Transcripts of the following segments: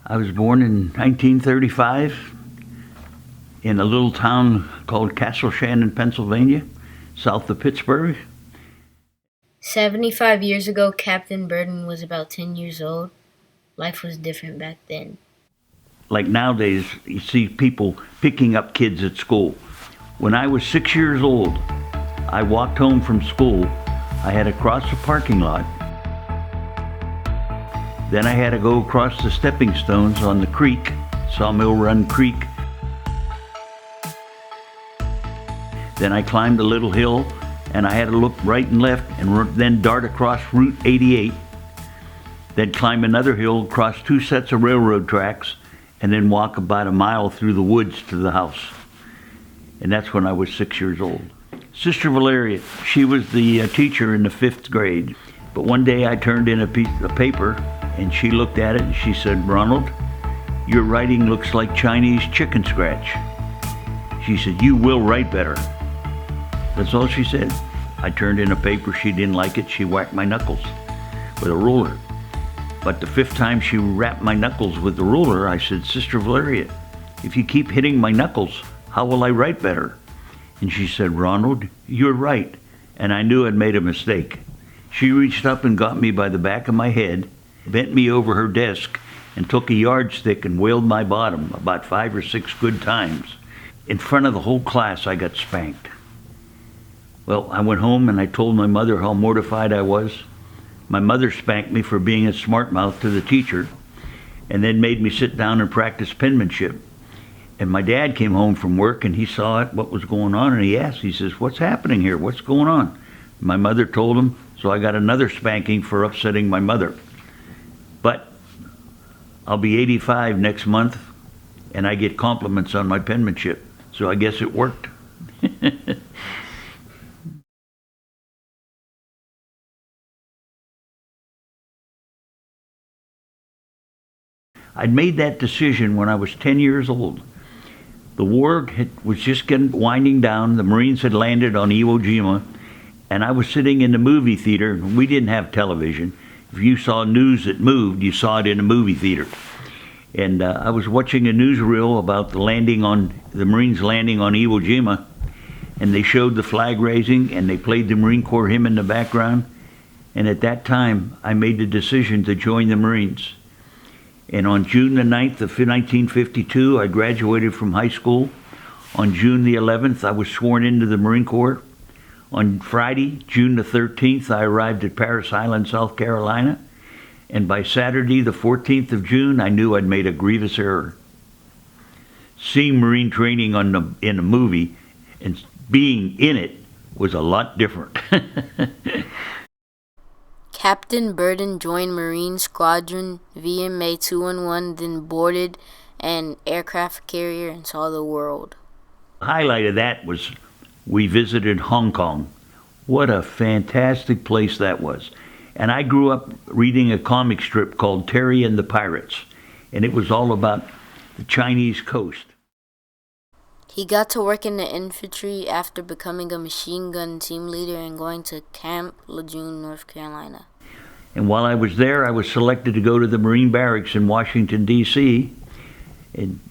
I was born in 1935 in a little town called Castle Shannon, Pennsylvania, south of Pittsburgh. 75 years ago, Captain Burton was about 10 years old. Life was different back then. Like nowadays, you see people picking up kids at school. When I was 6 years old, I walked home from school. I had to cross the parking lot. Then I had to go across the stepping stones on the creek, Sawmill Run Creek. Then I climbed a little hill, and I had to look right and left and then dart across Route 88. Then climb another hill, cross two sets of railroad tracks, and then walk about a mile through the woods to the house. And that's when I was 6 years old. Sister Valeria, she was the teacher in the 5th grade. But one day I turned in a piece of paper, and she looked at it and she said, "Ronald, your writing looks like Chinese chicken scratch." She said, "You will write better." That's all she said. I turned in a paper, she didn't like it, she whacked my knuckles with a ruler. But the 5th time she rapped my knuckles with the ruler, I said, "Sister Valeria, if you keep hitting my knuckles, how will I write better?" And she said, "Ronald, you're right." And I knew I'd made a mistake. She reached up and got me by the back of my head, bent me over her desk, and took a yardstick and whaled my bottom about 5 or 6 good times. In front of the whole class, I got spanked. Well, I went home and I told my mother how mortified I was. My mother spanked me for being a smart mouth to the teacher, and then made me sit down and practice penmanship. And my dad came home from work and he saw it, what was going on, and he asked, he says, "What's happening here? What's going on?" My mother told him, so I got another spanking for upsetting my mother. But I'll be 85 next month, and I get compliments on my penmanship, so I guess it worked. I'd made that decision when I was 10 years old. The war was just winding down. The Marines had landed on Iwo Jima, and I was sitting in the movie theater. We didn't have television. If you saw news that moved, you saw it in a movie theater. And I was watching a newsreel about the Marines landing on Iwo Jima, and they showed the flag raising, and they played the Marine Corps hymn in the background. And at that time, I made the decision to join the Marines. And on June the 9th of 1952, I graduated from high school. On June the 11th, I was sworn into the Marine Corps. On Friday, June the 13th, I arrived at Parris Island, South Carolina. And by Saturday, the 14th of June, I knew I'd made a grievous error. Seeing Marine training in a movie and being in it was a lot different. Captain Burton joined Marine Squadron VMA 211, then boarded an aircraft carrier and saw the world. The highlight of that was we visited Hong Kong. What a fantastic place that was. And I grew up reading a comic strip called Terry and the Pirates, and it was all about the Chinese coast. He got to work in the infantry after becoming a machine gun team leader and going to Camp Lejeune, North Carolina. And while I was there, I was selected to go to the Marine Barracks in Washington, D.C.,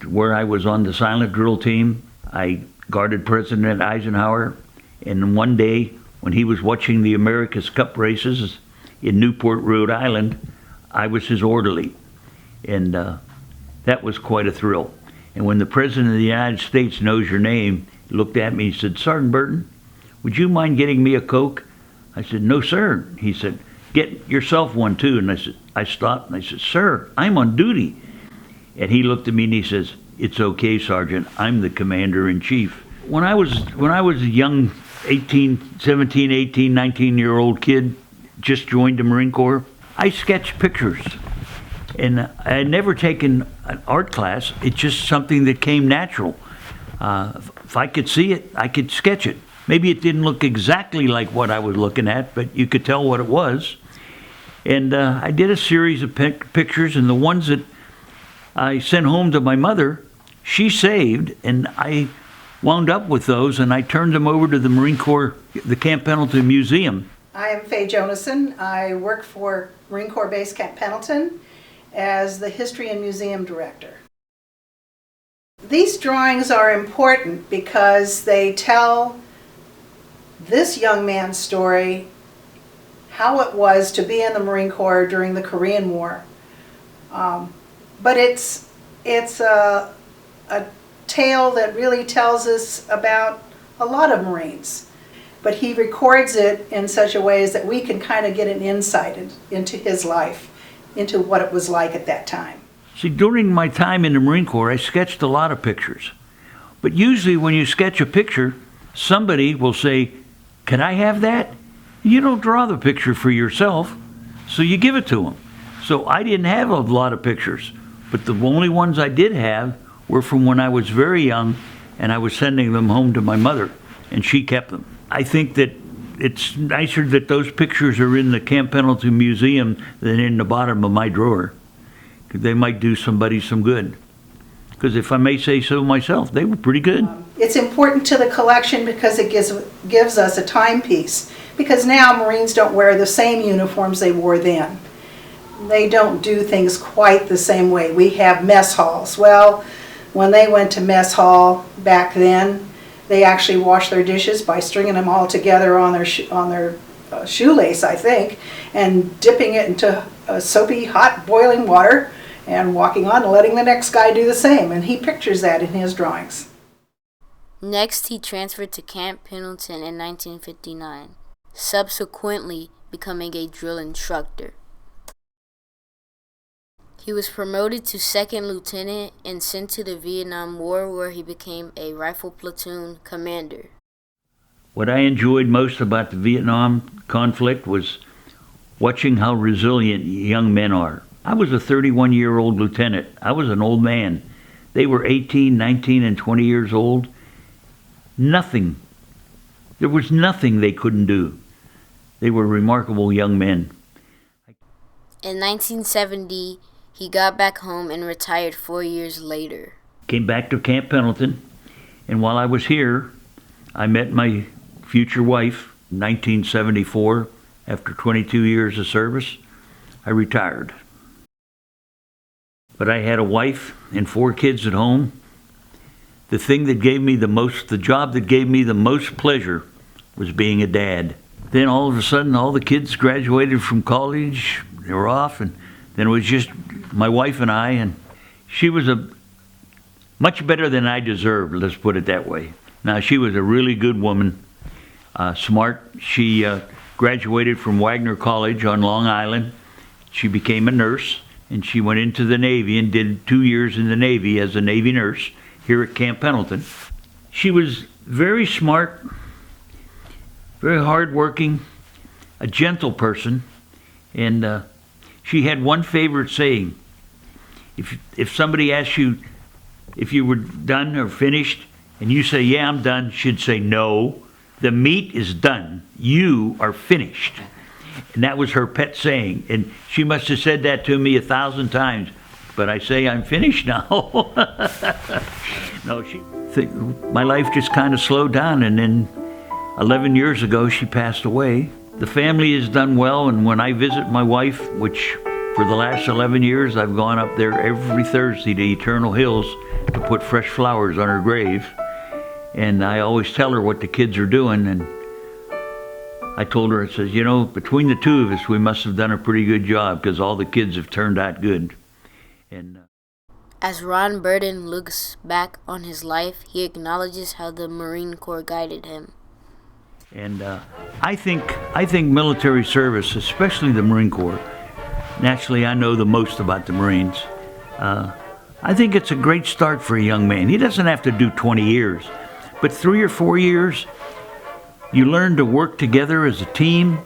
where I was on the silent drill team. I guarded President Eisenhower, and one day when he was watching the America's Cup races in Newport, Rhode Island, I was his orderly. And that was quite a thrill. And when the President of the United States knows your name, he looked at me and said, "Sergeant Burton, would you mind getting me a Coke?" I said, "No, sir." He said, "Get yourself one too." And I stopped and I said, "Sir, I'm on duty." And he looked at me and he says, "It's okay, Sergeant. I'm the Commander-in-Chief." When I was a young 17, 18, 19-year-old kid, just joined the Marine Corps, I sketched pictures. And I had never taken an art class. It's just something that came natural. If I could see it, I could sketch it. Maybe it didn't look exactly like what I was looking at, but you could tell what it was. And I did a series of pictures, and the ones that I sent home to my mother, she saved, and I wound up with those, and I turned them over to the Marine Corps, the Camp Pendleton Museum. I am Faye Jonason. I work for Marine Corps Base Camp Pendleton, as the History and Museum Director. These drawings are important because they tell this young man's story, how it was to be in the Marine Corps during the Korean War. But it's a tale that really tells us about a lot of Marines. But he records it in such a way as that we can kind of get an insight into his life, into what it was like at that time. See, during my time in the Marine Corps, I sketched a lot of pictures. But usually when you sketch a picture, somebody will say, "Can I have that?" You don't draw the picture for yourself, so you give it to them. So I didn't have a lot of pictures, but the only ones I did have were from when I was very young, and I was sending them home to my mother, and she kept them. I think that it's nicer that those pictures are in the Camp Pendleton Museum than in the bottom of my drawer. They might do somebody some good. Because if I may say so myself, they were pretty good. It's important to the collection because it gives us a timepiece. Because now Marines don't wear the same uniforms they wore then. They don't do things quite the same way. We have mess halls. Well, when they went to mess hall back then, they actually washed their dishes by stringing them all together on their shoelace, I think, and dipping it into soapy, hot, boiling water and walking on and letting the next guy do the same. And he pictures that in his drawings. Next, he transferred to Camp Pendleton in 1959, subsequently becoming a drill instructor. He was promoted to second lieutenant and sent to the Vietnam War, where he became a rifle platoon commander. What I enjoyed most about the Vietnam conflict was watching how resilient young men are. I was a 31-year-old lieutenant. I was an old man. They were 18, 19, and 20 years old. Nothing. There was nothing they couldn't do. They were remarkable young men. In 1970, he got back home and retired 4 years later. Came back to Camp Pendleton, and while I was here, I met my future wife in 1974. After 22 years of service, I retired. But I had a wife and 4 kids at home. The job that gave me the most pleasure was being a dad. Then all of a sudden, all the kids graduated from college. They were off, and then it was just my wife and I, and she was much better than I deserved, let's put it that way. Now, she was a really good woman, smart. She graduated from Wagner College on Long Island. She became a nurse, and she went into the Navy and did 2 years in the Navy as a Navy nurse here at Camp Pendleton. She was very smart, very hardworking, a gentle person, and she had one favorite saying. If somebody asked you if you were done or finished, and you say, "Yeah, I'm done," she'd say, "No, the meat is done. You are finished." And that was her pet saying. And she must have said that to me 1,000 times. But I say I'm finished now. No, my life just kind of slowed down. And then 11 years ago, she passed away. The family has done well. And when I visit my wife, which for the last 11 years, I've gone up there every Thursday to Eternal Hills to put fresh flowers on her grave. And I always tell her what the kids are doing. And I told her, I says, between the two of us, we must have done a pretty good job because all the kids have turned out good. And as Ron Burton looks back on his life, he acknowledges how the Marine Corps guided him. And I think military service, especially the Marine Corps, naturally I know the most about the Marines. I think it's a great start for a young man. He doesn't have to do 20 years, but 3 or 4 years, you learn to work together as a team.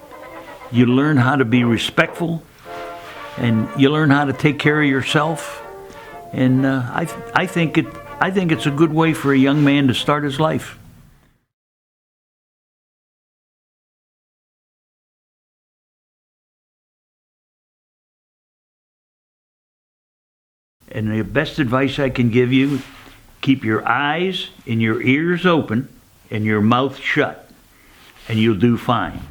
You learn how to be respectful, and you learn how to take care of yourself. And I think it's a good way for a young man to start his life. And the best advice I can give you, keep your eyes and your ears open and your mouth shut, and you'll do fine.